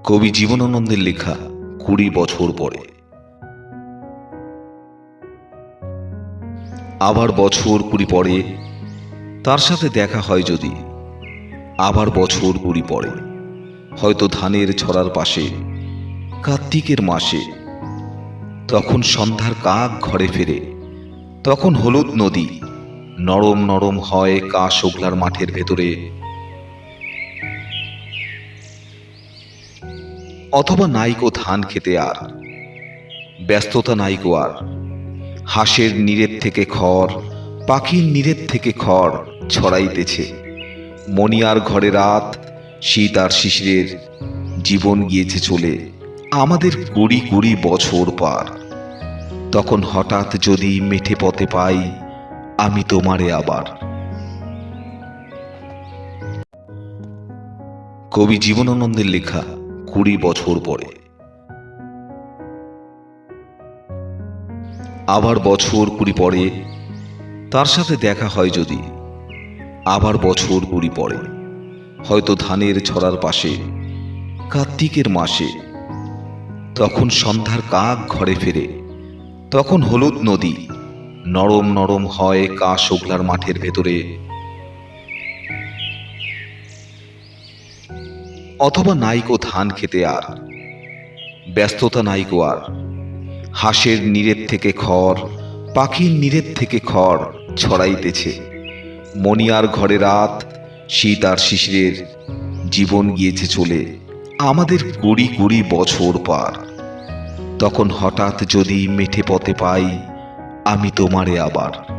কবি জীবনানন্দের লেখা ২০ বছর পরে। আবার বছর ২০ পরে তার সাথে দেখা হয় যদি, আবার বছর ২০ পরে হয়তো ধানের ছড়ার পাশে কার্তিকের মাসে, তখন সন্ধ্যার কাক ঘরে ফেরে, তখন হলুদ নদী নরম নরম হয় কাশ ওগলার মাঠের ভেতরে। অথবা নাইকো ধান খেতে আর ব্যস্ততা নাইকো আর, হাঁসের নীড়ের থেকে খড়, পাখির নীড়ের থেকে খড় ছড়াইতেছে। মণিয়ার ঘরে রাত, শীত আর শিশিরের জীবন গিয়েছে চলে, আমাদের ২০ বছর পার। তখন হঠাৎ যদি মেঠে পথে পাই আমি তোমারে আবার। কবি জীবনানন্দের লেখা ২০ বছর পরে। আবার বছর ২০ পরে তার সাথে দেখা হয় যদি, আবার বছর ২০ পরে হয়তো ধানের ছড়ার পাশে কার্তিকের মাসে, তখন সন্ধ্যার কাক ঘরে ফেরে, তখন হলুদ নদী নরম নরম হয় কাশ ওগলার মাঠের ভেতরে। অথবা নাইকো ধান খেতে আর ব্যস্ততা নাইকো আর, হাঁসের নীড়ের থেকে খড়, পাখির নীড়ের থেকে খড় ছড়াইতেছে। মণিয়ার ঘরে রাত, শীত আর শিশিরের জীবন গিয়েছে চলে, আমাদের ২০ বছর পার। তখন হঠাৎ যদি মেঠে পথে পাই আমি তোমারে আবার।